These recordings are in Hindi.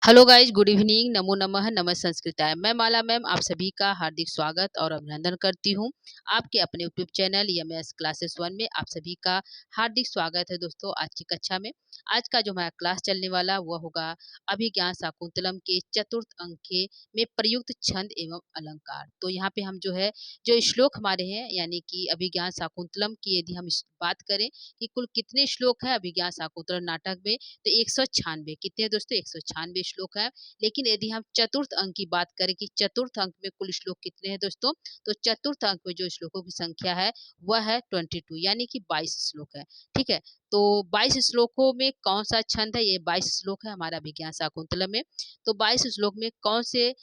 Hello guys, good evening. नमो नमः, नमः संस्कृताय। मैं माला मैम आप सभी का हार्दिक स्वागत और अभिनंदन करती हूँ। आपके अपने यूट्यूब चैनल यमएस क्लासेस वन में आप सभी का हार्दिक स्वागत है दोस्तों। आज की कक्षा में आज का जो हमारा क्लास चलने वाला वह होगा अभिज्ञान शाकुंतलम के चतुर्थ अंक के में प्रयुक्त छंद एवं अलंकार। तो यहाँ पे हम जो श्लोक हमारे हैं यानी कि अभिज्ञान शाकुंतलम की यदि हम बात करें कि कुल कितने श्लोक हैं अभिज्ञान शाकुंतलम नाटक में, तो 196 कितने हैं दोस्तों, 196 श्लोक है। लेकिन यदि हम चतुर्थ अंक की बात करें कि चतुर्थ अंक में कुल श्लोक कितने हैं दोस्तों, तो चतुर्थ अंक में जो श्लोकों की संख्या है वह है 22 यानी कि 22 श्लोक है। ठीक है, तो 22 श्लोकों में कौन सा छंद है, ये 22 श्लोक है हमारा विज्ञान शाकुंतलम में। तो 22 श्लोक में कौन से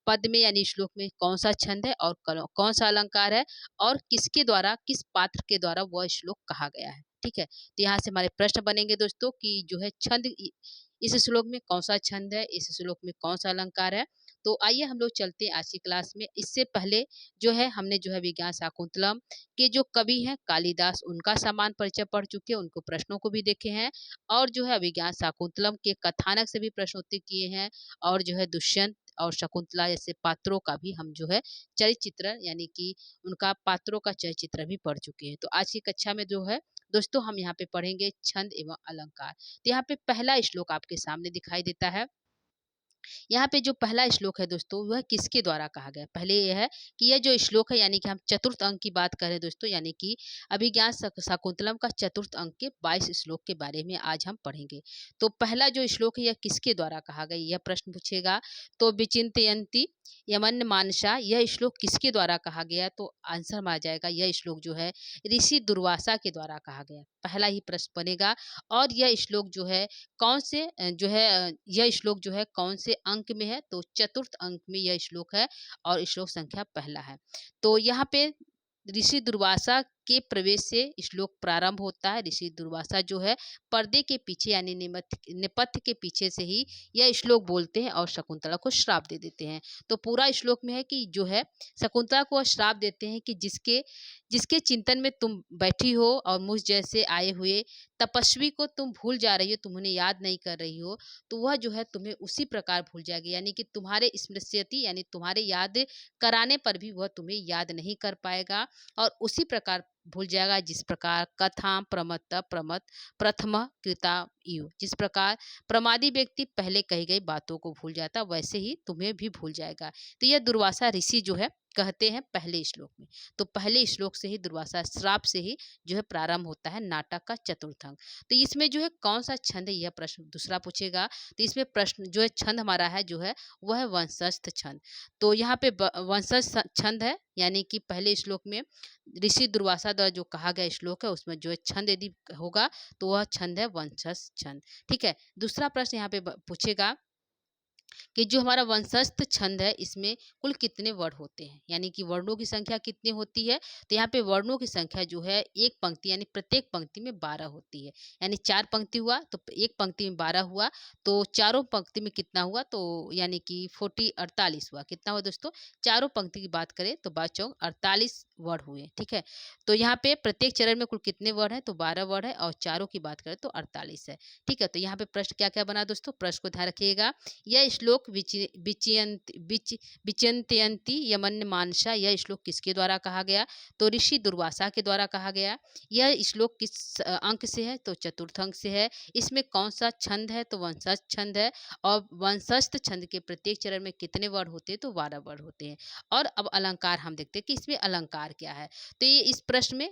पद में यानी श्लोक में कौन सा छंद है और कौन सा अलंकार है और किसके द्वारा, किस पात्र के द्वारा वह श्लोक कहा गया है। ठीक है, तो यहाँ से हमारे प्रश्न बनेंगे दोस्तों कि जो है छंद इस श्लोक में कौन सा छंद है, इस श्लोक में कौन सा अलंकार है। तो आइए हम लोग चलते हैं आज की क्लास में। इससे पहले हमने विज्ञान शाकुंतलम के जो कवि हैं कालिदास, उनका समान परिचय पढ़ चुके हैं, उनको प्रश्नों को भी देखे हैं और विज्ञान शाकुंतलम के कथानक से भी प्रश्नोत्तरी किए हैं और दुष्यंत और शकुंतला जैसे पात्रों का भी हम चरित्र यानी कि उनका पात्रों का चरित्र भी पढ़ चुके हैं। तो आज की कक्षा में दोस्तों हम यहाँ पे पढ़ेंगे छंद एवं अलंकार। तो यहाँ पे पहला श्लोक आपके सामने दिखाई देता है। यहाँ पे जो पहला श्लोक है दोस्तों वह किसके द्वारा कहा गया। पहले यह है कि यह जो श्लोक है यानी कि हम चतुर्थ अंक की बात करें दोस्तों, यानी कि अभिज्ञान शाकुंतलम का चतुर्थ अंक के 22 श्लोक के बारे में आज हम पढ़ेंगे। तो पहला जो श्लोक है यह किसके द्वारा कहा गया, यह प्रश्न पूछेगा। तो विचिंतयन्ति यमन मानसा, यह श्लोक किसके द्वारा कहा गया, तो आंसर में आ जाएगा यह श्लोक ऋषि दुर्वासा के द्वारा कहा गया। पहला ही प्रश्न बनेगा। और यह श्लोक कौन से यह श्लोक कौन से अंक में है, तो चतुर्थ अंक में यह श्लोक है और श्लोक संख्या पहला है। तो यहाँ पे ऋषि दुर्वासा के प्रवेश से श्लोक प्रारंभ होता है। ऋषि दुर्वासा पर्दे के पीछे यानी नेपथ्य के पीछे से ही यह श्लोक बोलते हैं और शकुंतला को श्राप दे देते हैं। तो पूरा श्लोक में है कि शकुंतला को श्राप देते हैं कि जिसके जिसके चिंतन में तुम बैठी हो और मुझ जैसे आए हुए तपस्वी को तुम भूल जा रही हो, तुम उन्हें याद नहीं कर रही हो, तो वह तुम्हें उसी प्रकार भूल जाएगी। यानी कि तुम्हारे स्मृति यानी तुम्हारे याद कराने पर भी वह तुम्हें याद नहीं कर पाएगा और उसी प्रकार भूल जाएगा जिस प्रकार कथा प्रमत्त प्रमत प्रथम कृता यु, जिस प्रकार प्रमादी व्यक्ति पहले कही गई बातों को भूल जाता वैसे ही तुम्हें भी भूल जाएगा। तो यह दुर्वासा ऋषि कहते हैं पहले श्लोक में। तो पहले श्लोक से ही दुर्वासा श्राप से ही प्रारंभ होता है नाटक का चतुर्थ अंक। तो इसमें कौन सा छंद है, यह प्रश्न दूसरा पूछेगा। तो इसमें प्रश्न छंद हमारा है वह है वंशस्थ छंद। तो यहाँ पे वंशस्थ छंद है यानी कि पहले श्लोक में ऋषि दुर्वासा द्वारा जो कहा गया श्लोक है उसमें छंद यदि होगा तो वह छंद है वंशस्थ छंद। ठीक है, दूसरा प्रश्न यहाँ पे पूछेगा कि जो हमारा वंशस्थ छंद है इसमें कुल कितने वर्ण होते हैं, यानी कि वर्णों की संख्या कितनी होती है। तो यहाँ पे वर्णों की संख्या एक पंक्ति यानी प्रत्येक पंक्ति में 12 होती है। यानी 4 पंक्ति हुआ तो एक पंक्ति में 12 हुआ, तो चारों पंक्ति में कितना हुआ, तो यानी कि 48 हुआ। कितना हुआ दोस्तों, चारों पंक्ति की बात करें तो 48 वर्ण हुए। ठीक है, तो यहाँ पे प्रत्येक चरण में कुल कितने वर्ण है, तो 12 वर्ण है और चारों की बात करें तो 48 है। ठीक है, तो यहाँ पे प्रश्न क्या क्या बना दोस्तों, प्रश्न को ध्यान रखिएगा। यह श्लोक विचिंतयन्ति यमन मानसा, यह श्लोक किसके द्वारा कहा गया, तो ऋषि दुर्वासा के द्वारा कहा गया। यह श्लोक किस अंक से है, तो चतुर्थ अंक से है। इसमें कौन सा छंद है, तो वंशस्थ छंद है। और वंशस्थ छंद के प्रत्येक चरण में कितने वर्ण होते हैं, तो 12 वर्ण होते हैं। और अब अलंकार हम देखते हैं कि इसमें अलंकार क्या है। तो ये इस प्रश्न में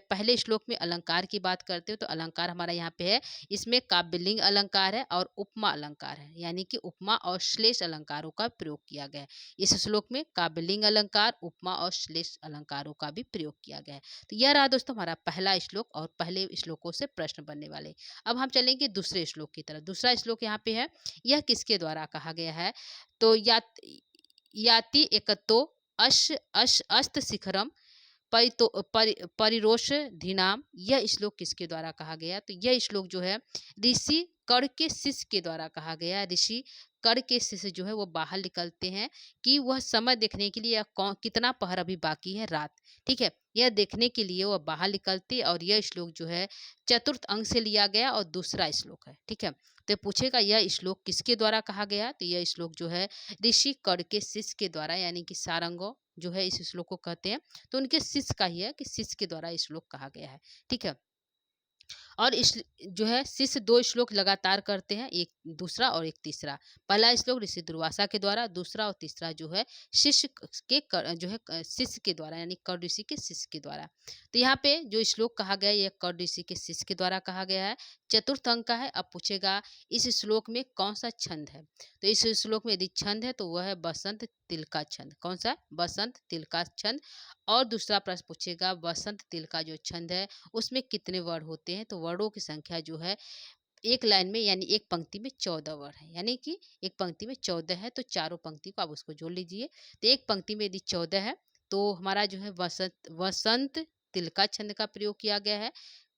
पहले श्लोक में अलंकार की बात करते हो तो अलंकार हमारा यहाँ पे है। इसमें काव्यलिंग अलंकार है और उपमा अलंकार है, यानी कि उपमा और श्लेष अलंकारों का प्रयोग किया गया है। इस श्लोक में काव्यलिंग अलंकार, उपमा और श्लेष अलंकारों का भी प्रयोग किया गया है। तो यह रहा दोस्तों हमारा पहला श्लोक और पहले श्लोकों से प्रश्न बनने वाले। अब हम चलेंगे दूसरे श्लोक की तरफ। दूसरा श्लोक यहाँ पे है, यह किसके द्वारा कहा गया है, तो याति एकतो अश अश अस्त शिखरम परिरोष धीनाम, यह श्लोक किसके द्वारा कहा गया, तो यह श्लोक ऋषि कर्ण के शिष्य के द्वारा कहा गया। ऋषि कर्ण के शिष्य वो बाहर निकलते हैं कि वह समय देखने के लिए कितना पहर अभी बाकी है, रात। ठीक है, यह देखने के लिए वह बाहर निकलते और यह श्लोक चतुर्थ अंक से लिया गया और दूसरा श्लोक है। ठीक है, तो पूछेगा यह श्लोक किसके द्वारा कहा गया, तो यह श्लोक जो है ऋषि कर्ण के शिष्य के द्वारा, यानी कि सारंगो जो है इस श्लोक को कहते हैं, तो उनके शिष्य का ही है कि शिष्य के द्वारा इस श्लोक कहा गया है। ठीक है, और इस जो है शिष्य 2 श्लोक लगातार करते हैं, एक दूसरा और एक तीसरा। पहला श्लोक ऋषि दुर्वासा के द्वारा, दूसरा और तीसरा जो है शिष्य जो है शिष्य के द्वारा, यानी कर्ण ऋषि के शिष्य के द्वारा। तो यहाँ पे जो श्लोक कहा गया है यह कर्ण ऋषि के शिष्य के द्वारा कहा गया है। चतुर्थ अंक का है। अब पूछेगा इस श्लोक में कौन सा छंद है, तो इस श्लोक में यदि छंद है तो वह है बसंत तिल का छंद। कौन सा? बसंत तिल का छंद। और दूसरा प्रश्न पूछेगा बसंत तिल का जो छंद है उसमें कितने वर्ण होते हैं, तो वर्णों की संख्या जो है एक लाइन में यानी एक पंक्ति में 14 वर्ण है, यानी कि एक पंक्ति में 14 है तो चारों पंक्ति को आप उसको जोड़ लीजिए। तो एक पंक्ति में यदि 14 है तो हमारा जो है वसंत वसंत तिल का छंद का प्रयोग किया गया है।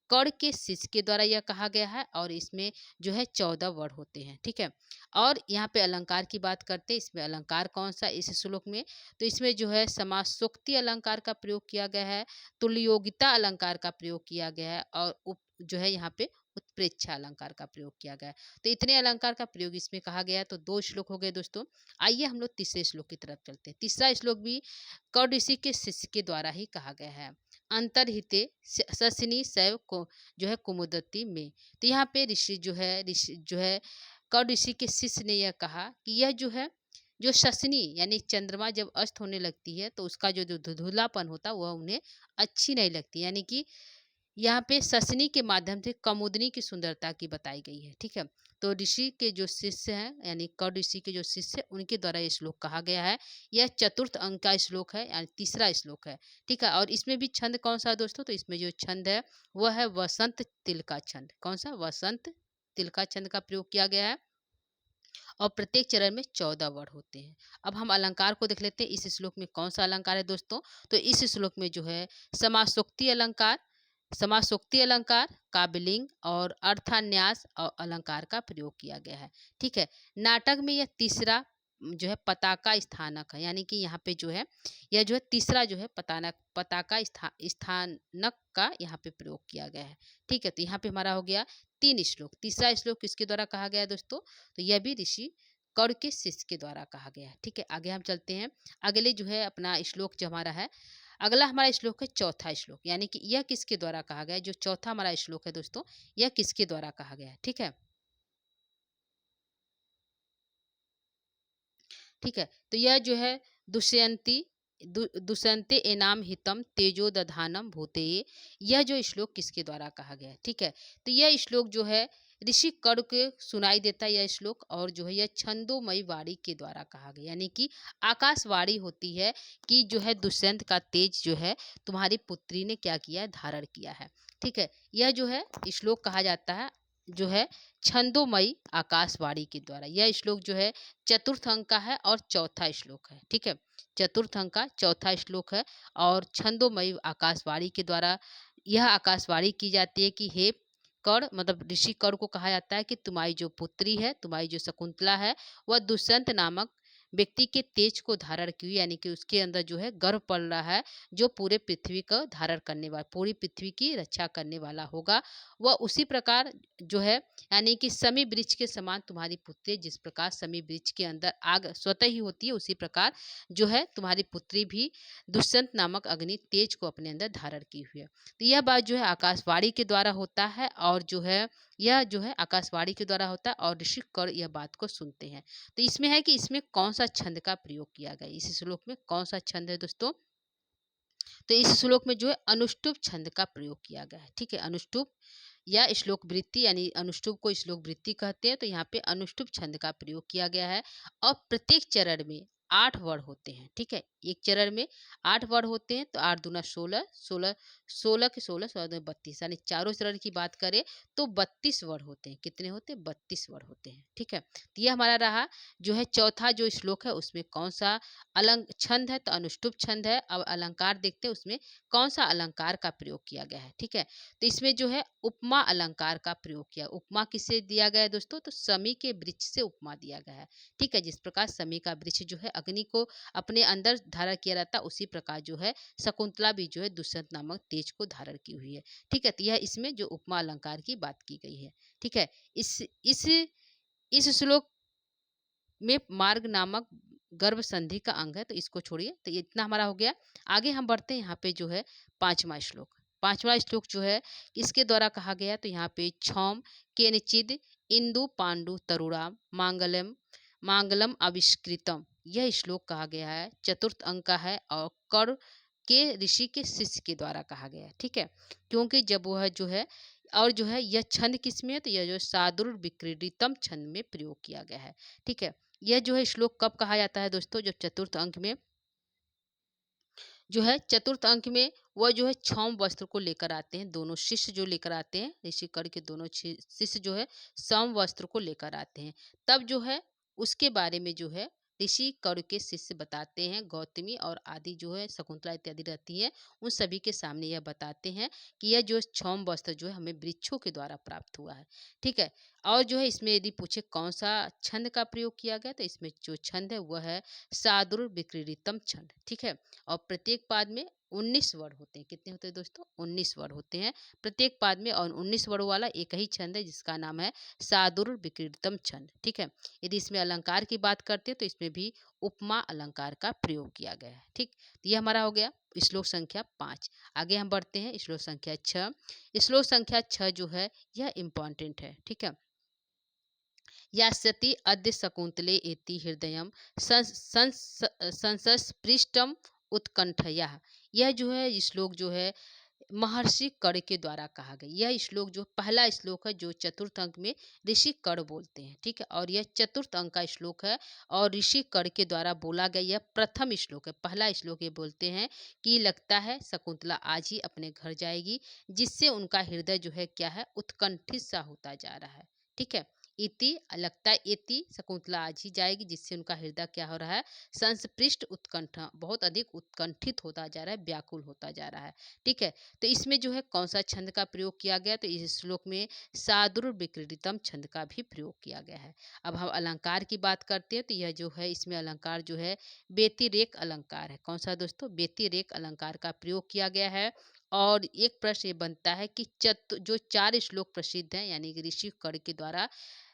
कर्ण के शिष्य के द्वारा यह कहा गया है और इसमें जो है 14 वर्ण होते हैं। ठीक है, और यहाँ पे अलंकार की बात करते हैं। इसमें अलंकार कौन सा इस श्लोक में, तो इसमें जो है समासोक्ति अलंकार का प्रयोग किया गया है, तुल्योगिता अलंकार का प्रयोग किया गया है और जो है यहाँ पे उत्प्रेक्षा अलंकार का प्रयोग किया गया है। तो इतने अलंकार का प्रयोग इसमें कहा गया है। तो 2 श्लोक हो गए दोस्तों। आइए हम लोग तीसरे श्लोक की तरफ चलते हैं। तीसरा श्लोक भी कर्ण ऋषि के शिष्य के द्वारा ही कहा गया है। अंतर्हिते ससिनी शैव को जो है कुमुदती में। तो यहाँ पे ऋषि जो है कर्ण ऋषि के शिष्य ने यह कहा कि यह जो है जो शशनी यानी चंद्रमा जब अस्त होने लगती है तो उसका जो धुंधलापन होता है वह उन्हें अच्छी नहीं लगती, यानी कि यहाँ पे शशनी के माध्यम से कमुदनी की सुंदरता की बताई गई है। ठीक है, तो ऋषि के जो शिष्य हैं यानी कर्ण ऋषि के जो शिष्य उनके द्वारा ये श्लोक कहा गया है। यह चतुर्थ अंक का श्लोक है, यानी तीसरा श्लोक है। ठीक है, और इसमें भी छंद कौन सा है दोस्तों, तो इसमें जो छंद है वह है वसंत तिल का छंद। कौन सा? वसंत तिल का छंद का प्रयोग किया गया है और प्रत्येक चरण में 14 वर्ण होते हैं। अब हम अलंकार को देख लेते हैं। इस श्लोक में कौन सा अलंकार है दोस्तों, तो इस श्लोक में जो है समासोक्ति अलंकार, समासोक्ति अलंकार, काव्यलिंग और अर्थान्यास और अलंकार का प्रयोग किया गया है। ठीक है, नाटक में यह तीसरा जो है पताका स्थानक है, यानी कि यहाँ पे जो है यह जो है तीसरा जो है पताका स्थानक का यहाँ पे प्रयोग किया गया है। ठीक है, तो यहाँ पे हमारा हो गया 3 श्लोक। तीसरा श्लोक किसके द्वारा कहा गया है दोस्तों, तो यह भी ऋषि कर्ण के शिष्य के द्वारा कहा गया है। ठीक है, आगे हम चलते हैं। अगले जो है अपना श्लोक जो हमारा है, अगला हमारा श्लोक है चौथा श्लोक, यानी कि यह किसके द्वारा कहा गया है। जो चौथा हमारा श्लोक है दोस्तों यह किसके द्वारा कहा गया है। ठीक है, ठीक है, तो यह जो है दुष्यंती दुष्यंते एनाम हितम तेजो दधानम भूते, यह जो श्लोक किसके द्वारा कहा गया है। ठीक है, तो यह श्लोक जो है ऋषि कर्ण के सुनाई देता है यह श्लोक, और जो है यह छंदोमयी वाणी के द्वारा कहा गया, यानी कि आकाशवाणी होती है कि जो है दुष्यंत का तेज जो है तुम्हारी पुत्री ने क्या किया है, धारण किया है। ठीक है, यह जो है श्लोक कहा जाता है जो है छंदोमयी आकाशवाणी के द्वारा। यह श्लोक जो है चतुर्थ अंक का है और चौथा श्लोक है। ठीक है, चतुर्थ अंक का चौथा श्लोक है और छंदोमयी आकाशवाणी के द्वारा यह आकाशवाणी की जाती है कि हे कर्ण, मतलब ऋषि कर्ण को कहा जाता है कि तुम्हारी जो पुत्री है, तुम्हारी जो शकुंतला है, वह दुष्यंत नामक व्यक्ति के तेज को धारण की हुई, यानी कि उसके अंदर जो है गर्भ पड़ रहा है, जो पूरे पृथ्वी का धारण करने वाला, पूरी पृथ्वी की रक्षा करने वाला होगा। वह उसी प्रकार जो है यानी कि समी वृक्ष के समान तुम्हारी पुत्री, जिस प्रकार समी वृक्ष के अंदर आग स्वतः ही होती है, उसी प्रकार जो है तुम्हारी पुत्री भी दुष्यंत नामक अग्नि तेज को अपने अंदर धारण की हुई है। तो यह बात जो है आकाशवाणी के द्वारा होता है, और जो है यह जो है आकाशवाणी के द्वारा होता है और ऋषि कर्ण यह बात को सुनते हैं। तो इसमें है कि इसमें कौन सा छंद का प्रयोग किया गया, इस श्लोक में कौन सा छंद है दोस्तों, तो इस श्लोक में जो है अनुष्टुप छंद का प्रयोग किया गया है। ठीक है, अनुष्टुप या श्लोक वृत्ति, यानी अनुष्टुप को श्लोक वृत्ति कहते हैं, तो यहाँ पे अनुष्टुप छंद का प्रयोग किया गया है और प्रत्येक चरण में 8 वर्ण होते हैं। ठीक है, एक चरण में 8 वर्ण होते हैं, तो 8 दूना 16, 16 16 के 16 16 दूना 32, यानी चारों चरण की बात करें तो 32 वर्ण होते हैं। कितने होते हैं? 32 वर्ण होते हैं। ठीक है, तो यह हमारा रहा जो है चौथा जो श्लोक है उसमें कौन सा छंद है, तो अनुष्टुप छंद है। अब अलंकार देखते हैं उसमें कौन सा अलंकार का प्रयोग किया गया है। ठीक है, तो इसमें जो है उपमा अलंकार का प्रयोग किया। उपमा किससे दिया गया है दोस्तों, तो समी के वृक्ष से उपमा दिया गया है। ठीक है, जिस प्रकार समी का वृक्ष जो है अग्नि को अपने अंदर धारण किया रहता है, उसी प्रकार जो है शकुंतला भी जो है दुष्यंत नामक तेज को धारण की हुई है। ठीक है, तो यह इसमें जो उपमा अलंकार की बात की गई है। ठीक है, इस इस श्लोक में मार्ग नामक गर्भ संधि का अंग है, तो इसको छोड़िए। तो ये इतना हमारा हो गया। आगे हम बढ़ते हैं, यहाँ पे जो है पांचवा श्लोक। पांचवा श्लोक जो है इसके द्वारा कहा गया, तो यहाँ पे क्षौम केनचिद इंदु पांडु तरुणाम मांगल्यम मांगलम आविष्कृतम, यह श्लोक कहा गया है, चतुर्थ अंक का है और कर के ऋषि के शिष्य के द्वारा कहा गया है। ठीक है, क्योंकि जब वह जो है और जो है यह छंद किसमें है, तो यह जो सादुर विक्रीडितम छंद में प्रयोग किया गया है। ठीक है, यह जो है श्लोक कब कहा जाता है दोस्तों, जो चतुर्थ अंक में जो है, चतुर्थ अंक में वह जो है क्षौम वस्त्र को लेकर आते हैं, दोनों शिष्य जो लेकर आते हैं, ऋषि कर के दोनों शिष्य जो है सम वस्त्र को लेकर आते हैं। तब जो है उसके बारे में जो है ऋषि कर के शिष्य बताते हैं, गौतमी और आदि जो है शकुंतला इत्यादि रहती है, उन सभी के सामने यह बताते हैं कि यह जो क्षौम वस्त्र जो है हमें वृक्षों के द्वारा प्राप्त हुआ है। ठीक है, और जो है इसमें यदि पूछे कौन सा छंद का प्रयोग किया गया, तो इसमें जो छंद है वह है सादुर विक्रीडितम छंद। ठीक है, और प्रत्येक पाद में 19 वर्ड होते हैं। कितने होते हैं दोस्तों? 19 वर्ड होते हैं प्रत्येक पाद में, और 19 वर्ड वाला एक ही छंद है जिसका नाम है सादुर विक्रीडितम छंद। ठीक है, यदि इसमें अलंकार की बात करते हैं तो इसमें भी उपमा अलंकार का प्रयोग किया गया है। ठीक, तो ये हमारा हो गया श्लोक संख्या 5। आगे हम बढ़ते हैं श्लोक संख्या 6। श्लोक संख्या 6 जो है यह इम्पॉर्टेंट है। ठीक है, यास्यति अद्य शकुंतले एति हृदयम संसस्पृष्टम उत्कंठया, यह जो है श्लोक जो है महर्षि कर्ण के द्वारा कहा गया। यह श्लोक जो पहला श्लोक है जो चतुर्थ अंक में ऋषि कर्ण बोलते हैं। ठीक है, और यह चतुर्थ अंक का श्लोक है और ऋषि कर्ण के द्वारा बोला गया यह प्रथम श्लोक है। पहला श्लोक ये बोलते हैं कि लगता है शकुंतला आज ही अपने घर जाएगी, जिससे उनका हृदय जो है क्या है, उत्कंठित सा होता जा रहा है। ठीक है, इति लगता है, इति शकुंतला आज ही जाएगी, जिससे उनका हृदय क्या हो रहा है, संस्पृष्ट उत्कंठ, बहुत अधिक उत्कंठित होता जा रहा है, व्याकुल होता जा रहा है। ठीक है, तो इसमें जो है कौन सा छंद का प्रयोग किया गया, तो इस श्लोक में सादुर विक्रीडितम छंद का भी प्रयोग किया गया है। अब हम अलंकार की बात करते हैं, तो यह जो है इसमें अलंकार जो है व्यतिरेक अलंकार है। कौन सा दोस्तों? व्यतिरेक अलंकार का प्रयोग किया गया है। और एक प्रश्न ये बनता है कि जो 4 श्लोक प्रसिद्ध हैं, यानी कि ऋषि कर्ण के द्वारा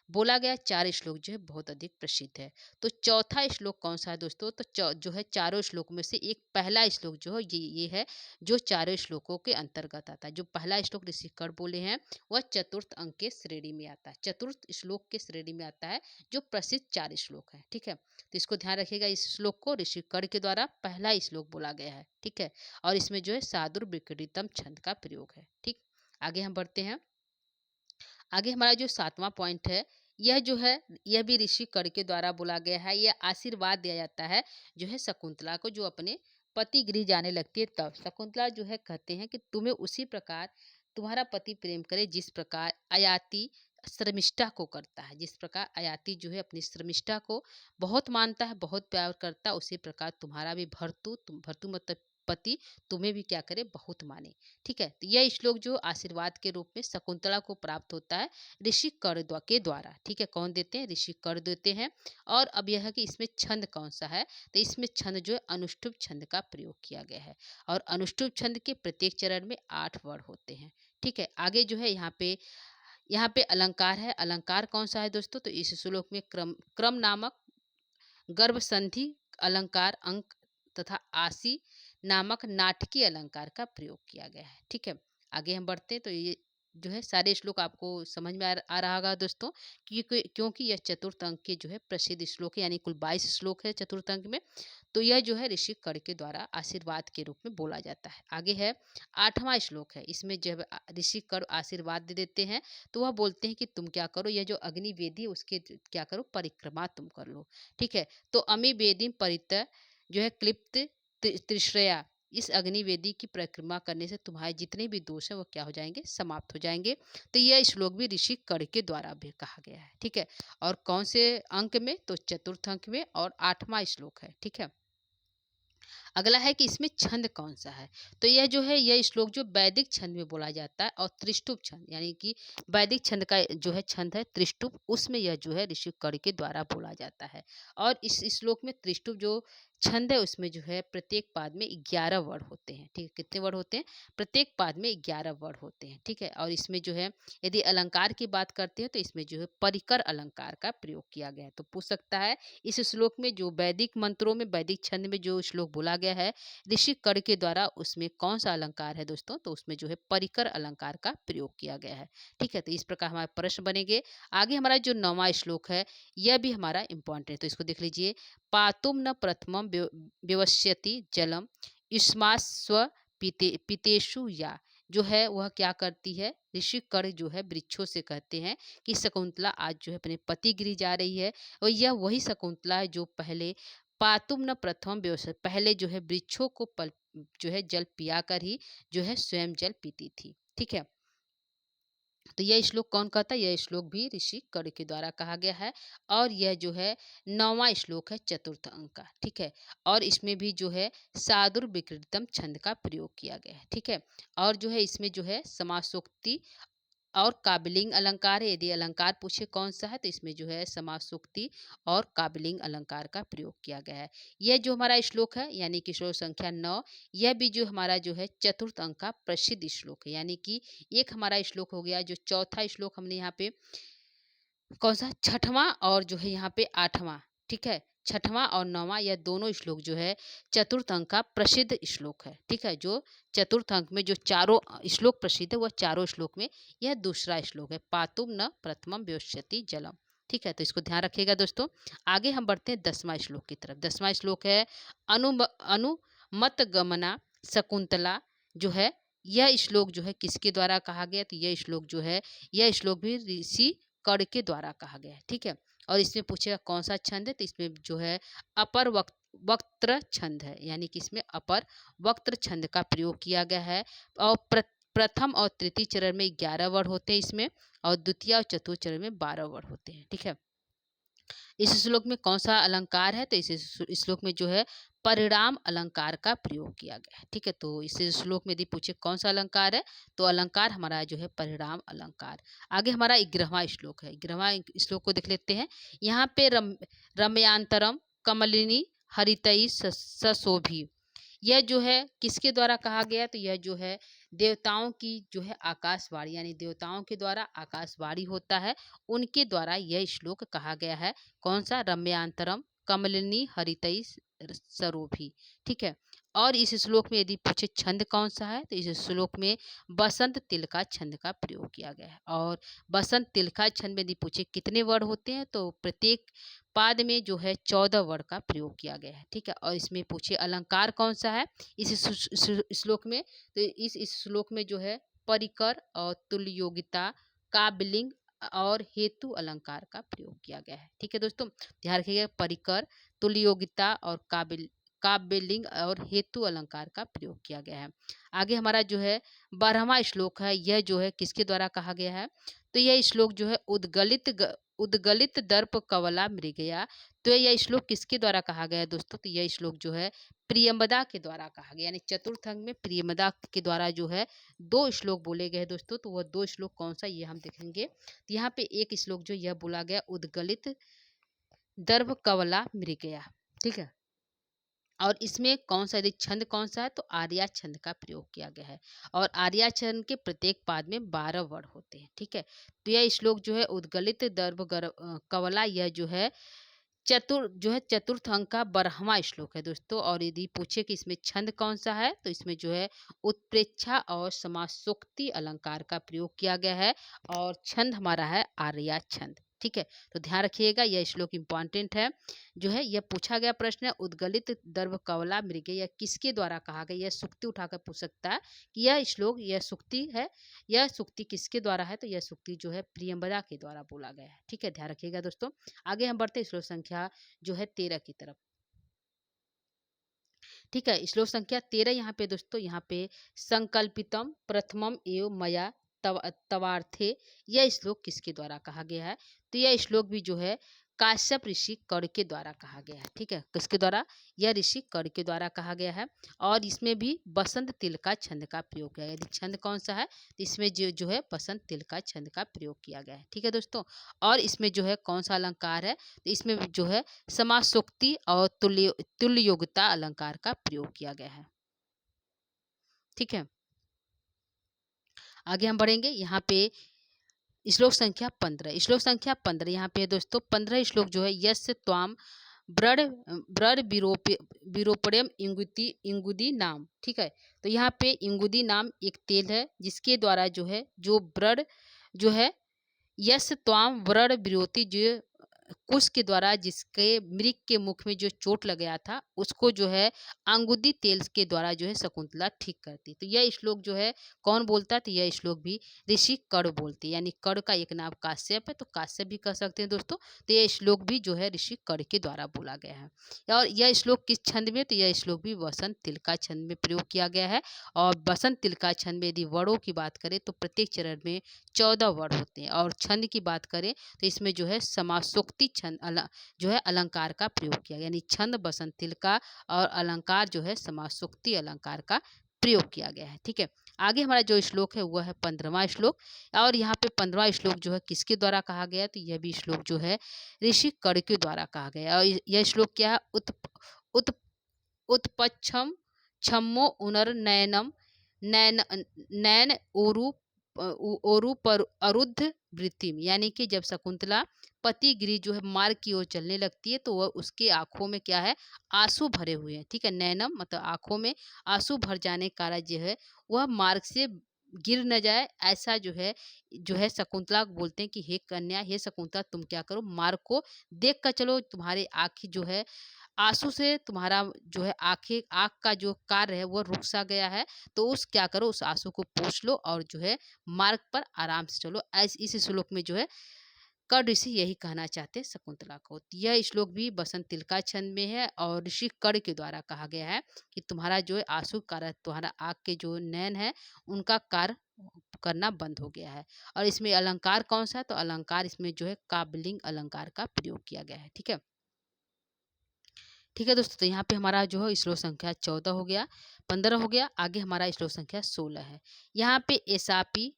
बोला गया 4 श्लोक जो है बहुत अधिक प्रसिद्ध है। तो चौथा श्लोक कौन सा है दोस्तों? तो जो है चारों श्लोक में से एक पहला श्लोक जो है ये है जो चारों श्लोकों के अंतर्गत आता है। जो पहला श्लोक ऋषि कर्ण बोले हैं वह चतुर्थ अंक के श्रेणी में आता है, चतुर्थ श्लोक के श्रेणी में आता है, जो प्रसिद्ध 4 श्लोक है। ठीक है, तो इसको ध्यान रखिएगा, इस श्लोक को ऋषि कर्ण के द्वारा पहला श्लोक बोला गया है। ठीक है, और इसमें जो है सादुर विक्रीडितम छंद का प्रयोग है। ठीक, आगे हम बढ़ते हैं। आगे हमारा जो 7वां पॉइंट है, यह जो है यह भी ऋषि कर्ण के द्वारा बोला गया है। यह आशीर्वाद दिया जाता है जो है शकुंतला को, जो अपने पति गृह जाने लगती है तब शकुंतला जो है कहते हैं कि तुम्हें उसी प्रकार तुम्हारा पति प्रेम करे जिस प्रकार अयाति शर्मिष्ठा को करता है। जिस प्रकार अयाति जो है अपनी शर्मिष्ठा को बहुत मानता है, बहुत प्यार करता है, उसी प्रकार तुम्हारा भी भर्तु मतलब पति तुम्हें भी क्या करे, बहुत माने। ठीक है, तो यह श्लोक जो आशीर्वाद के रूप में शकुंतला को प्राप्त होता है ऋषि कर्ण के द्वारा। ठीक है, कौन देते हैं? ऋषि कर्ण देते हैं। और अब यह है कि इसमें छंद कौन सा है, तो इसमें छंद जो है अनुष्टुप छंद का प्रयोग किया गया है। और अनुष्टुप छंद के प्रत्येक चरण में 8 वर्ण होते हैं। ठीक है, आगे जो है यहाँ पे अलंकार है। अलंकार कौन सा है दोस्तों? तो इस श्लोक में क्रम नामक गर्भ संधि अलंकार अंक तथा आसी नामक नाटकीय अलंकार का प्रयोग किया गया है। ठीक है, आगे हम बढ़ते हैं। तो ये जो है सारे श्लोक आपको समझ में आ रहा होगा दोस्तों, क्योंकि यह चतुर्थ अंक के जो है प्रसिद्ध श्लोक है, यानी कुल 22 श्लोक है चतुर्थ अंक में। तो यह जो है ऋषि कर्ण के द्वारा आशीर्वाद के रूप में बोला जाता है। आगे है 8वां श्लोक है। इसमें जब ऋषि कर्ण आशीर्वाद दे देते हैं तो वह बोलते हैं कि तुम क्या करो, यह जो अग्नि वेदी उसके क्या करो, परिक्रमा तुम कर लो। ठीक है, तो अमी वेदी परित जो है क्लिप्त त्रिश्रया, इस अग्निवेदी की परिक्रमा करने से तुम्हारे जितने भी दोष हैं वो क्या हो जाएंगे, समाप्त हो जाएंगे। तो यह श्लोक भी ऋषि कर्ण के द्वारा भी कहा गया है। ठीक है, और कौन से अंक में? तो चतुर्थ अंक में और 8वां श्लोक है। ठीक है, अगला है कि इसमें छंद कौन सा है, तो यह जो है यह श्लोक जो वैदिक छंद में बोला जाता है, और त्रिष्टुप छंद यानी कि वैदिक छंद का जो है छंद है त्रिष्टुप, उसमें यह जो है ऋषि कर्ण के द्वारा बोला जाता है। और इस श्लोक में त्रिष्टुप जो छंद है उसमें जो है प्रत्येक पाद में 11 वर्ड होते हैं। ठीक है, कितने वर्ड होते हैं? प्रत्येक पाद में 11 वर्ड होते हैं। ठीक है, और इसमें जो है यदि अलंकार की बात करते हैं तो इसमें जो है परिकर अलंकार का प्रयोग किया गया है। तो पूछ सकता है इस श्लोक में जो वैदिक मंत्रों में वैदिक छंद में जो श्लोक बोला गया है ऋषि कर के द्वारा, उसमें कौन सा अलंकार है दोस्तों? तो उसमें जो है परिकर अलंकार का प्रयोग किया गया है। ठीक है, तो इस प्रकार हमारे प्रश्न बनेंगे। आगे हमारा जो 9वां श्लोक है यह भी हमारा इंपॉर्टेंट है, तो इसको देख लीजिए। पातुम न प्रथमम व्यवस्यति जलम युष्मास्व पितेषु या, जो है वह क्या करती है? ऋषि कर जो है वृक्षों से कहते हैं कि शकुंतला आज जो है अपने पति गृह जा रही है, और यह वही शकुंतला है जो पहले पातुम न प्रथम व्यवसाय, पहले जो है वृक्षों को पल जो है जल पिया कर ही जो है स्वयं जल पीती थी। ठीक है, तो यह श्लोक कौन कहता है? यह श्लोक भी ऋषि कर के द्वारा कहा गया है, और यह जो है 9वां श्लोक है चतुर्थ अंक का। ठीक है, और इसमें भी जो है सादुर विकृतम छंद का प्रयोग किया गया है। ठीक है, और जो है इसमें जो है समासोक्ति और काबिलिंग अलंकार है। यदि अलंकार पूछे कौन सा है तो इसमें जो है समासोक्ति और काबिलिंग अलंकार का प्रयोग किया गया है। यह जो हमारा श्लोक है यानी कि श्लोक संख्या 9, यह भी जो हमारा जो है चतुर्थ अंक का प्रसिद्ध श्लोक है। यानी कि एक हमारा श्लोक हो गया, जो चौथा श्लोक हमने यहाँ पे कौन सा? छठवां, और जो है यहाँ पे 8वां। ठीक है, छठवां और 9वां यह दोनों श्लोक जो है चतुर्थ अंक का प्रसिद्ध श्लोक है। ठीक है, जो चतुर्थ अंक में जो चारों श्लोक प्रसिद्ध है वह चारों श्लोक में यह दूसरा श्लोक है, पातुम न प्रथमम व्योष्यति जलम। ठीक है, तो इसको ध्यान रखिएगा दोस्तों। आगे हम बढ़ते हैं 10वां श्लोक की तरफ। 10वां श्लोक है अनुमत गमना शकुंतला, जो है यह श्लोक जो है किसके द्वारा कहा गया? तो यह श्लोक जो है, यह श्लोक भी ऋषि कड़ के द्वारा कहा गया है। ठीक है, और इसमें पूछेगा कौन सा छंद है? तो इसमें जो है अपर वक्त्र छंद है, यानी कि इसमें अपर वक्त्र छंद का प्रयोग किया गया है। और प्रथम और तृतीय चरण में 11 वर्ड होते हैं इसमें, और द्वितीय और चतुर्थ चरण में 12 वर्ड होते हैं। ठीक है, इस श्लोक में कौन सा अलंकार है? तो इस श्लोक में जो है परिणाम अलंकार का प्रयोग किया गया है। ठीक है, तो इस श्लोक में यदि पूछे कौन सा अलंकार है तो अलंकार हमारा जो है परिणाम अलंकार। आगे हमारा 11वां श्लोक है। 11वां श्लोक को देख लेते हैं। यहाँ पे रम्यांतरम कमलिनी हरितई सशोभी, यह जो है किसके द्वारा कहा गया? तो यह जो है देवताओं की जो है आकाशवाणी, यानी देवताओं के द्वारा आकाशवाणी होता है, उनके द्वारा यह श्लोक कहा गया है। कौन सा? रम्यांतरम कमलिनी हरितई सरोभी। ठीक है, और इस श्लोक में यदि पूछे छंद कौन सा है तो इस श्लोक में बसंत तिलका छंद का प्रयोग किया गया है। और बसंत तिलका छंद में यदि पूछे कितने वर्ड होते हैं तो प्रत्येक पाद में जो है 14 वर्ड का प्रयोग किया गया है। ठीक है, और इसमें पूछे अलंकार कौन सा है इस श्लोक में, तो इस श्लोक में जो है परिकर और तुल्य योगिता काबिलिंग और हेतु अलंकार का प्रयोग किया गया है। ठीक है दोस्तों, ध्यान रखिएगा, परिकर, तुल्य योगिता और काव्यलिंग और हेतु अलंकार का प्रयोग किया गया है। आगे हमारा जो है 12वां श्लोक है, यह जो है किसके द्वारा कहा गया है? तो यह श्लोक जो है उद्गलित दर्प कवला मृगया, तो यह श्लोक किसके द्वारा कहा गया है दोस्तों? तो यह श्लोक जो है प्रियमदा के द्वारा कहा गया, यानी चतुर्थ अंग में प्रियमदा के द्वारा जो है 2 श्लोक बोले गए दोस्तों। तो वह 2 श्लोक कौन सा, ये हम देखेंगे। तो यहाँ पे एक श्लोक जो यह बोला गया उद्गलित दर्भ कवला मृगया। ठीक है, और इसमें कौन सा यदि छंद कौन सा है तो आर्या छंद का प्रयोग किया गया है, और आर्या छंद के प्रत्येक पाद में 12 वर्ड होते हैं। ठीक है, तो यह श्लोक जो है उद्गलित दर्भ कवला, यह जो है चतुर्थ अंक का 12वां श्लोक है दोस्तों। और यदि पूछे कि इसमें छंद कौन सा है तो इसमें जो है उत्प्रेक्षा और समासोक्ति अलंकार का प्रयोग किया गया है, और छंद हमारा है आर्या छंद। ठीक है, तो ध्यान रखिएगा, यह श्लोक इंपॉर्टेंट है। जो है यह पूछा गया प्रश्न है, उद्गलित दर्भ कवला मृग, यह किसके द्वारा कहा गया? यह सुक्ति उठाकर पूछ सकता है कि यह श्लोक, यह सुक्ति है, यह सुक्ति किसके द्वारा है? तो यह सुक्ति जो है प्रियंवदा के द्वारा बोला गया है। ठीक है, ध्यान रखिएगा दोस्तों। आगे हम बढ़ते श्लोक संख्या जो है 13 की तरफ। ठीक है, श्लोक संख्या 13 यहाँ पे दोस्तों, यहाँ पे संकल्पितम प्रथमम एव मया तवार्थे, यह श्लोक किसके द्वारा कहा गया है? तो यह श्लोक भी जो है काश्यप ऋषि कर्ण के द्वारा कहा गया है। ठीक है, किसके द्वारा? यह ऋषि कर्ण के द्वारा कहा गया है। और इसमें भी बसंत तिल का छंद का प्रयोग किया गया है। यदि छंद कौन सा है तो इसमें जो जो है बसंत तिल का छंद का प्रयोग किया गया है। ठीक है दोस्तों, और इसमें जो है कौन सा अलंकार है तो इसमें जो है समासोक्ति और तुल्य योग्यता अलंकार का प्रयोग किया गया है। ठीक है, आगे हम बढ़ेंगे। यहाँ पे श्लोक संख्या 15, श्लोक संख्या 15 यहाँ पे दोस्तों 15 श्लोक जो है यस्य त्वाम ब्रड ब्रड विरोपड़यम इंगुदी नाम। ठीक है, तो यहाँ पे इंगुदी नाम एक तेल है जिसके द्वारा जो है जो ब्रड जो है यस त्वाम व्रण विरोधी जो कुश के द्वारा जिसके मृग के मुख में जो चोट लग गया था उसको जो है अंगुदी तेल के द्वारा जो है शकुंतला ठीक करती। तो यह श्लोक जो है कौन बोलता है तो यह श्लोक भी ऋषि कर्ण बोलते हैं, यानी कर्ण का एक नाम काश्यप है तो काश्यप भी कह सकते हैं दोस्तों। तो यह श्लोक भी जो है ऋषि कर्ण के द्वारा बोला गया है। और यह श्लोक किस छंद में तो यह श्लोक भी वसंत तिल का छंद में प्रयोग किया गया है। और बसंत तिल का छंद में यदि वर्णों की बात करें तो प्रत्येक चरण में 14 वर्ण होते हैं। और छंद की बात करें तो इसमें जो है समासोक्ति छंद जो है अलंकार का प्रयोग किया गया, यानी छंद बसंत तिल का और अलंकार जो है समासोक्ति अलंकार का प्रयोग किया गया है। ठीक है, आगे हमारा जो श्लोक है वह है 15वां श्लोक। और यहाँ पे 15वां श्लोक जो है किसके द्वारा कहा गया तो यह भी श्लोक जो है ऋषि कर्ण के द्वारा कहा गया है। और यह श्लोक क्या है? उत उत्पच्छम छम्मो उनरनयनम नैन नैन ओरु पर अरुद्ध वृत्तिम, यानी कि जब शकुंतला पति गिरी जो है मार्ग की ओर चलने लगती है तो वह उसके आंखों में क्या है? आंसू भरे हुए हैं। ठीक है, नैनम मतलब आंखों में आंसू भर जाने का कारण जो है वह मार्ग से गिर न जाए, ऐसा जो है शकुंतला को बोलते हैं कि हे कन्या, हे शकुंतला तुम क्या करो मार्ग को देख कर चलो, तुम्हारे आँखें जो है आंसू से तुम्हारा जो है आँख का जो कार्य है वो रुक सा गया है। तो उस क्या करो उस आंसू को पोंछ लो और जो है मार्ग पर आराम से चलो। इस श्लोक में जो है कर्ण ऋषि यही कहना चाहते हैं शकुंतला को। तो यह श्लोक भी बसंत तिल का छंद में है और ऋषि कर्ण के द्वारा कहा गया है कि तुम्हारा जो है आंसू कार्य तुम्हारा आँख के जो नैन है उनका कार्य करना बंद हो गया है। और इसमें अलंकार कौन सा है तो अलंकार इसमें जो है काव्यलिंग अलंकार का प्रयोग किया गया है। ठीक है, ठीक है दोस्तों, तो यहाँ पे हमारा जो है श्लोक संख्या 14 हो गया, 15 हो गया। आगे हमारा श्लोक संख्या 16 है। यहाँ पे एसापी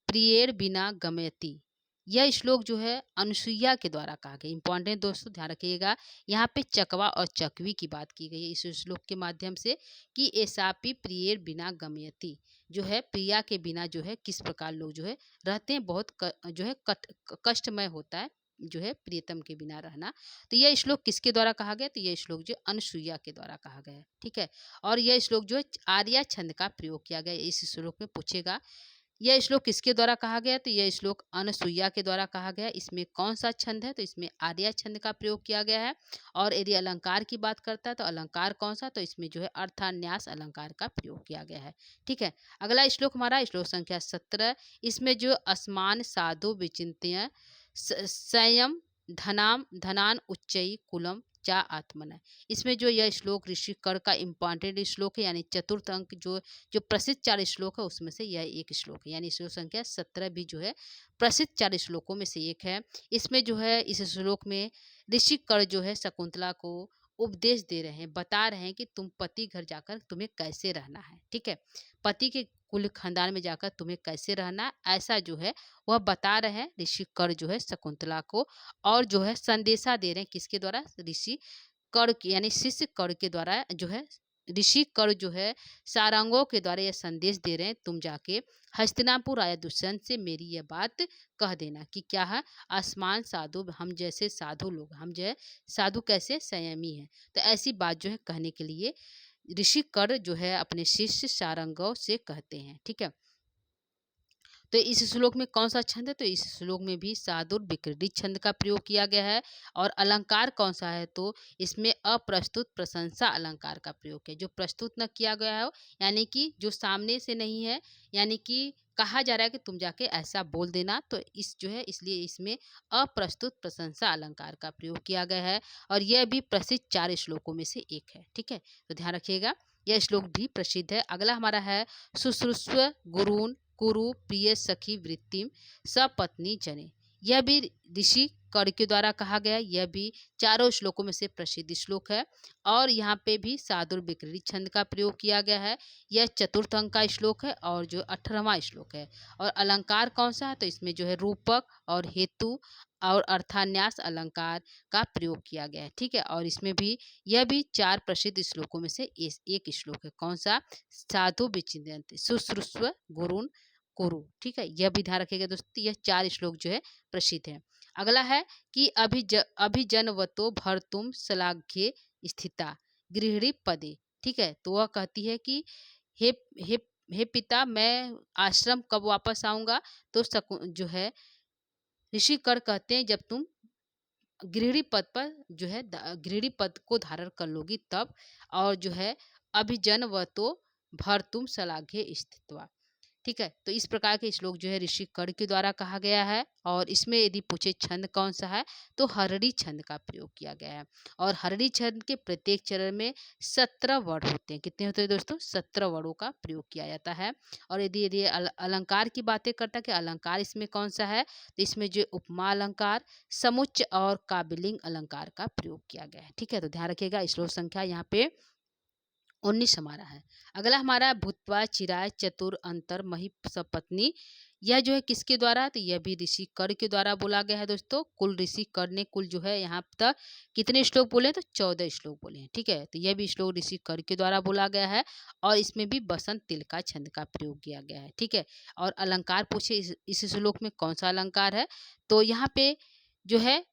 प्रियेर बिना गमयति, यह श्लोक जो है अनुसुईया के द्वारा कहा गया। इंपॉर्टेंट दोस्तों ध्यान रखिएगा, यहाँ पे चकवा और चकवी की बात की गई है इस श्लोक के माध्यम से कि एसापी प्रियेर बिना गमयति, जो है प्रिया के बिना जो है किस प्रकार लोग जो है रहते हैं, बहुत जो है कष्टमय होता है जो है प्रियतम के बिना रहना। तो यह श्लोक किसके द्वारा कहा गया तो यह श्लोक जो अनुसुईया के द्वारा कहा गया है। ठीक है, और यह श्लोक जो है आर्या छंद का प्रयोग किया गया। इस श्लोक में पूछेगा यह श्लोक किसके द्वारा कहा गया तो यह श्लोक अनुसुईया के द्वारा कहा गया। इसमें कौन सा छंद है तो इसमें आर्या छंद का प्रयोग किया गया है। और यदि अलंकार की बात करता है तो अलंकार कौन सा तो इसमें जो है अर्थान्यास अलंकार का प्रयोग किया गया है। ठीक है, अगला श्लोक हमारा श्लोक संख्या 17, इसमें जो असमान साधु विचिंत्य संयम धनान उच्चई कुलम चा आत्मन है। इसमें जो यह श्लोक ऋषि कर्ण का इम्पॉर्टेंट श्लोक है, यानी चतुर्थ अंक जो जो प्रसिद्ध 4 श्लोक है उसमें से यह एक श्लोक है, यानी श्लोक संख्या 17 भी जो है प्रसिद्ध 4 श्लोकों में से एक है। इसमें जो है इस श्लोक में ऋषि कर्ण जो है शकुंतला को उपदेश दे रहे हैं, बता रहे हैं कि तुम पति घर जाकर तुम्हें कैसे रहना है। ठीक है, पति के कुल खानदान में जाकर तुम्हें कैसे रहना, ऐसा जो है वह बता रहे हैं ऋषि कर्ण जो है शकुंतला को। और जो है संदेशा दे रहे हैं किसके द्वारा ऋषि कर्ण यानी शिष्य कर्ण के द्वारा जो है ऋषि कर्ण जो है सारंगों के द्वारा यह संदेश दे रहे हैं तुम जाके हस्तिनापुर राजा दुष्यंत से मेरी यह बात कह देना कि क्या है आसमान साधु हम जैसे साधु लोग हम जो है साधु कैसे संयमी है। तो ऐसी बात जो है कहने के लिए ऋषि कर्ण जो है अपने शिष्य सारंगों से कहते हैं। ठीक है, तो इस श्लोक में कौन सा छंद है तो इस श्लोक में भी साधुर विकृति छंद का प्रयोग किया गया है। और अलंकार कौन सा है तो इसमें अप्रस्तुत प्रशंसा अलंकार का प्रयोग है, जो प्रस्तुत न किया गया है यानी कि जो सामने से नहीं है, यानी कि कहा जा रहा है कि तुम जाके ऐसा बोल देना, तो इस जो है इसलिए इसमें अप्रस्तुत प्रशंसा अलंकार का प्रयोग किया गया है। और यह भी प्रसिद्ध 4 श्लोकों में से एक है। ठीक है, तो ध्यान रखिएगा यह श्लोक भी प्रसिद्ध है। अगला हमारा है शुश्रूष्व गुरून् कुरु प्रिय सखी वृत्तिम सपत्नी जने, यह भी ऋषि कर्ण के द्वारा कहा गया है। यह भी चारों श्लोकों में से प्रसिद्ध श्लोक है और यहाँ पे भी सादुर विकृति छंद का प्रयोग किया गया है। यह चतुर्थ अंक का श्लोक है और जो 18वां श्लोक है। और अलंकार कौन सा है, तो इसमें जो है रूपक और हेतु और अर्थान्यास अलंकार का प्रयोग किया गया है। ठीक है, और इसमें भी यह भी चार प्रसिद्ध श्लोकों में से एक श्लोक है। कौन सा? साधु विचिन्यन्ते शुश्रूषव गुरुन् कुरु। ठीक है, यह भी ध्यान रखिएगा दोस्तों, यह चार श्लोक जो है प्रसिद्ध है। अगला है कि अभिजनवतो भर्तुम श्लाघ्ये स्थिता गृहिणी पदे। ठीक है, तो वह कहती है कि हे हे हे पिता, मैं आश्रम कब वापस आऊंगा? तो जो है ऋषि कर कहते हैं जब तुम गृहिणी पद पर जो है गृहिणी पद को धारण कर लोगी तब। और जो है अभिजन व तो भर तुम सलाघे स्थित्वा। ठीक है, तो इस प्रकार के श्लोक जो है ऋषि कर के द्वारा कहा गया है। और इसमें यदि पूछे छंद कौन सा है, तो हरड़ी छंद का प्रयोग किया गया है। और हरड़ी छंद के प्रत्येक चरण में 17 वर्ण होते हैं। कितने होते हैं दोस्तों? 17 वर्णों का प्रयोग किया जाता है। और यदि यदि अलंकार की बातें करता है कि अलंकार इसमें कौन सा है, तो इसमें जो उपमा अलंकार, समुच्च और काबिलिंग अलंकार का प्रयोग किया गया है। ठीक है, तो ध्यान रखिएगा श्लोक संख्या यहाँ पे 19 हमारा है। अगला हमारा भूतवा चिराय चतुर अंतर मही सपत्नी। यह जो है किसके द्वारा? तो यह भी ऋषि कर के द्वारा बोला गया है दोस्तों। कुल ऋषि कर ने कुल जो है यहाँ तक कितने श्लोक बोले? तो 14 श्लोक बोले हैं। ठीक है, तो यह भी श्लोक ऋषि कर के द्वारा बोला गया है और इसमें भी बसंत तिलका छंद का प्रयोग किया गया है। ठीक है, और अलंकार पूछे इस श्लोक में कौन सा अलंकार है, तो यहाँ पे जो है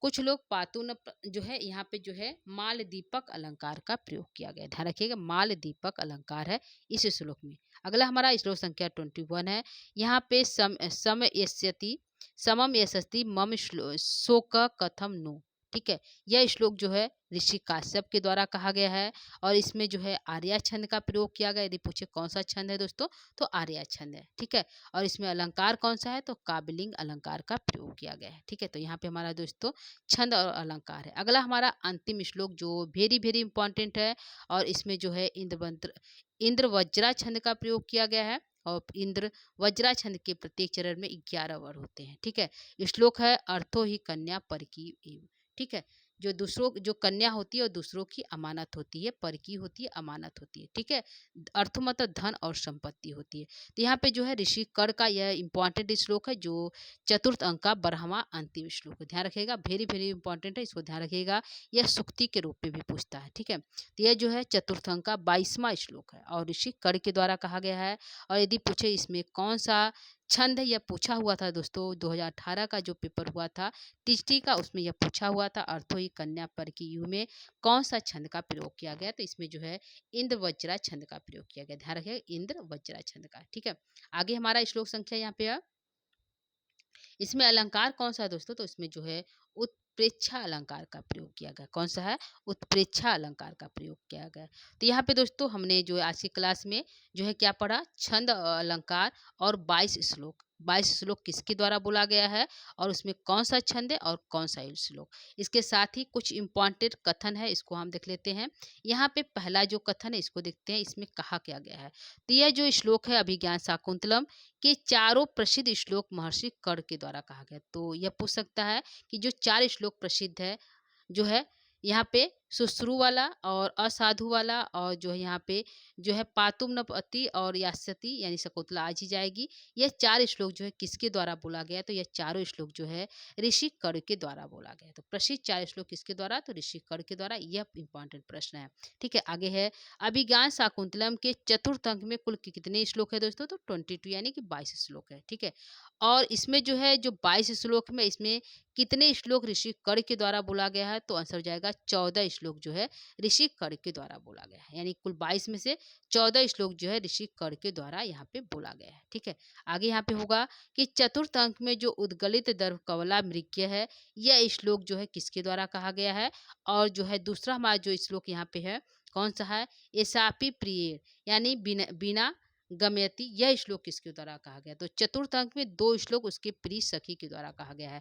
कुछ लोग पातुन जो है यहाँ पे जो है माल दीपक अलंकार का प्रयोग किया गया है। ध्यान रखिएगा, माल दीपक अलंकार है इस श्लोक में। अगला हमारा श्लोक संख्या 21 है। यहाँ पे सम यस्यति समम यशस्ति मम शोक कथम नो। ठीक है, यह श्लोक जो है ऋषि काश्यप के द्वारा कहा गया है और इसमें जो है आर्या छंद का प्रयोग किया गया। यदि पूछे कौन सा छंद है दोस्तों, तो आर्या छंद है। ठीक है, और इसमें अलंकार कौन सा है, तो काबिलिंग अलंकार का प्रयोग किया गया है। ठीक है, तो यहाँ पे हमारा दोस्तों छंद और अलंकार है। अगला हमारा अंतिम श्लोक जो वेरी वेरी इंपॉर्टेंट है और इसमें जो है इंद्र वज्रा छंद का प्रयोग किया गया है। और इंद्र वज्रा छंद के प्रत्येक चरण में 11 वर्ण होते हैं। ठीक है, श्लोक है अर्थो ही कन्या पर की एव। ठीक है, जो दूसरों जो कन्या होती है और दूसरों की अमानत होती है, पर की होती है, अमानत होती है। ठीक है, अर्थ मतलब धन और संपत्ति होती है। तो यहाँ पे जो है ऋषि कर का यह इंपॉर्टेंट श्लोक है जो चतुर्थ अंक का 12वां अंतिम श्लोक है। ध्यान रखिएगा, वेरी वेरी इंपॉर्टेंट है, इसको ध्यान रखिएगा। यह सुक्ति के रूप में भी पूछता है। ठीक है, तो यह जो है चतुर्थ अंक का 22वां श्लोक है और ऋषि कर के द्वारा कहा गया है। और यदि पूछे इसमें कौन सा छंद है, यह पूछा हुआ था दोस्तों 2018 का जो पेपर हुआ था टीचटी का, उसमें यह पूछा हुआ था अर्थो ही कन्या पर की यु में कौन सा छंद का प्रयोग किया गया। तो इसमें जो है इंद्र वज्रा छंद का प्रयोग किया गया। ध्यान रखिएगा, इंद्र वज्रा छंद का। ठीक है, आगे हमारा श्लोक संख्या यहाँ पे है। इसमें अलंकार कौन सा है दोस्तों, तो इसमें जो है उत्प्रेक्षा अलंकार का प्रयोग किया गया। कौन सा है? उत्प्रेक्षा अलंकार का प्रयोग किया गया। तो यहाँ पे दोस्तों हमने जो आज की क्लास में जो है क्या पढ़ा, छंद अलंकार और 22 श्लोक किसके द्वारा बोला गया है और उसमें कौन सा छंद है और कौन सा श्लोक। इसके साथ ही कुछ इंपॉर्टेंट कथन है, इसको हम देख लेते हैं। यहाँ पे पहला जो कथन है इसको देखते हैं, इसमें कहा क्या गया है। तो यह जो श्लोक है अभिज्ञान शाकुंतलम के चारों प्रसिद्ध श्लोक महर्षि कर के द्वारा कहा गया। तो यह पूछ सकता है कि जो 4 श्लोक प्रसिद्ध है जो है यहाँ पे सुश्रु वाला और असाधु वाला और जो है यहाँ पे जो है पातुम नपति और यास्यति यानी शकुंतला आज ही जाएगी। यह 4 श्लोक जो है किसके द्वारा बोला गया, तो यह चारों श्लोक जो है ऋषि कर के द्वारा बोला गया। तो प्रसिद्ध 4 श्लोक किसके द्वारा, तो ऋषि कर के द्वारा। यह इंपॉर्टेंट प्रश्न है। ठीक है, आगे है अभिज्ञान शाकुंतलम के चतुर्थ अंक में कुल कितने श्लोक है दोस्तों, तो 22 यानी कि 22 श्लोक है। ठीक है, और इसमें जो है जो 22 श्लोक में इसमें कितने श्लोक ऋषि कर के द्वारा बोला गया है, तो आंसर हो जाएगा 14 श्लोक जो है ऋषि कर के द्वारा बोला गया है। यानी कुल 22 में से 14 श्लोक जो है ऋषि कर के द्वारा यहाँ पे बोला गया है। ठीक है, आगे यहाँ पे होगा कि चतुर्थ अंक में जो उद्गलित दर्भ कवला मृग्य है, यह श्लोक जो है किसके द्वारा कहा गया है। और जो है दूसरा हमारा जो श्लोक यहाँ पे है कौन सा है, एसापी प्रिय यानी बिना बिना गमयति, यह श्लोक किसके द्वारा कहा गया। तो चतुर्थ अंक में 2 श्लोक उसके प्रिय सखी के द्वारा कहा गया है।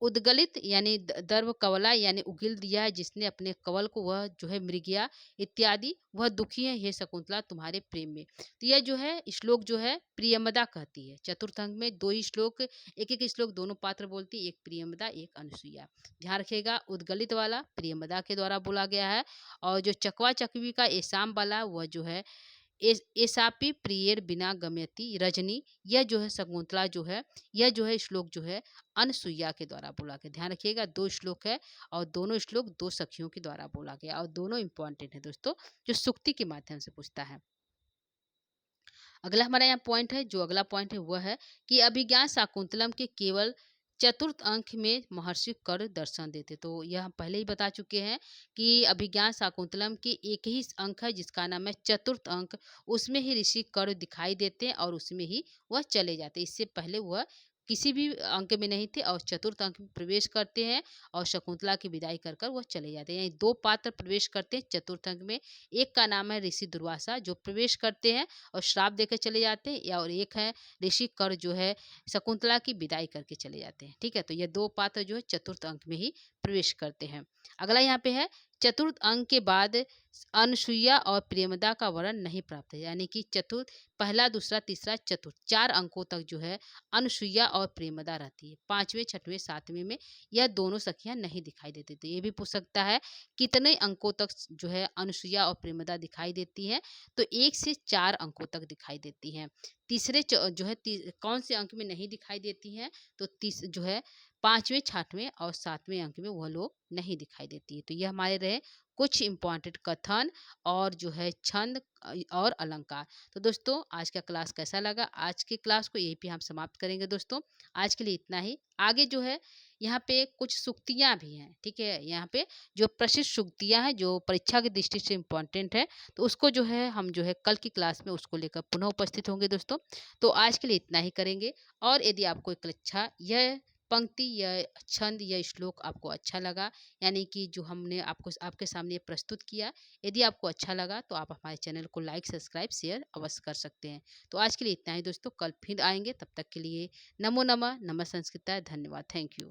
उद्गलित यानी दर्व कवला यानी उगिल दिया है जिसने अपने कवल को, वह जो है मृगिया इत्यादि, वह दुखी है हे शकुंतला तुम्हारे प्रेम में। तो यह जो है श्लोक जो है प्रियमदा कहती है। चतुर्थ अंक में 2 ही श्लोक, एक-एक श्लोक दोनों पात्र बोलती है, एक प्रियमदा, एक अनुसुईया। ध्यान रखिएगा उद्गलित वाला प्रियमदा के द्वारा बोला गया है और जो चकवा चकवी का एसाम वाला वह जो है एसापि प्रियर बिना गम्यति रजनी, यह जो है शकुंतला जो है, यह जो है श्लोक जो है अनसुईया के द्वारा बोला गया। ध्यान रखिएगा 2 श्लोक है और दोनों श्लोक 2 सखियों के द्वारा बोला गया और दोनों इम्पोर्टेंट है दोस्तों, जो सुक्ति के माध्यम से पूछता है। अगला हमारा यहाँ पॉइंट है, जो अगला पॉइंट है वह है कि अभिज्ञान शाकुंतलम के केवल चतुर्थ अंक में महर्षि कर दर्शन देते। तो यह हम पहले ही बता चुके हैं कि अभिज्ञान शाकुंतलम के एक ही अंक है जिसका नाम है चतुर्थ अंक, उसमें ही ऋषि कर दिखाई देते हैं और उसमें ही वह चले जाते हैं। इससे पहले वह किसी भी अंक में नहीं थे और चतुर्थ अंक में प्रवेश करते हैं और शकुंतला की विदाई कर कर वह चले जाते हैं। यानी 2 पात्र प्रवेश करते हैं चतुर्थ अंक में, एक का नाम है ऋषि दुर्वासा जो प्रवेश करते हैं और श्राप देकर चले जाते हैं, या और एक है ऋषि कर जो है शकुंतला की विदाई करके चले जाते हैं। ठीक है, तो ये 2 पात्र जो है चतुर्थ अंक में ही प्रवेश करते हैं। अगला यहाँ पे है चतुर्थ अंक के बाद अनसुईया और प्रेमदा का वर्ण नहीं प्राप्त है। यानी कि चतुर्थ पहला, दूसरा, तीसरा, चतुर्थ 4 अंकों तक जो है अनसुईया और प्रेमदा रहती है। 5वें, 6वें, 7वें में यह दोनों सखियां नहीं दिखाई देती। तो ये भी पूछ सकता है कितने अंकों तक जो है अनसुईया और प्रेमदा दिखाई देती हैं। तो 1 से 4 अंकों तक दिखाई देती हैं। तीसरे जो है कौन से अंक में नहीं दिखाई देती हैं, तो जो है 5वें, 6वें और 7वें अंक में वह लोग नहीं दिखाई देती है। तो ये हमारे रहे कुछ इम्पोर्टेंट कथन और जो है छंद और अलंकार। तो दोस्तों आज का क्लास कैसा लगा? आज के क्लास को यहीं पे हम समाप्त करेंगे दोस्तों। आज के लिए इतना ही। आगे जो है यहाँ पे कुछ सूक्तियाँ भी हैं, ठीक है? यहाँ पे जो प्रशिष्ट सूक्तियाँ हैं जो परीक्षा की दृष्टि से इम्पोर्टेंट है, तो उसको जो है हम जो है कल की क्लास में उसको लेकर पुनः उपस्थित होंगे दोस्तों। तो आज के लिए इतना ही करेंगे और यदि आपको एक अच्छा यह पंक्ति या छंद या श्लोक आपको अच्छा लगा, यानी कि जो हमने आपको आपके सामने प्रस्तुत किया, यदि आपको अच्छा लगा तो आप हमारे चैनल को लाइक, सब्सक्राइब, शेयर अवश्य कर सकते हैं। तो आज के लिए इतना ही दोस्तों, कल फिर आएंगे, तब तक के लिए नमो नमः, नमः संस्कृताय, धन्यवाद, थैंक यू।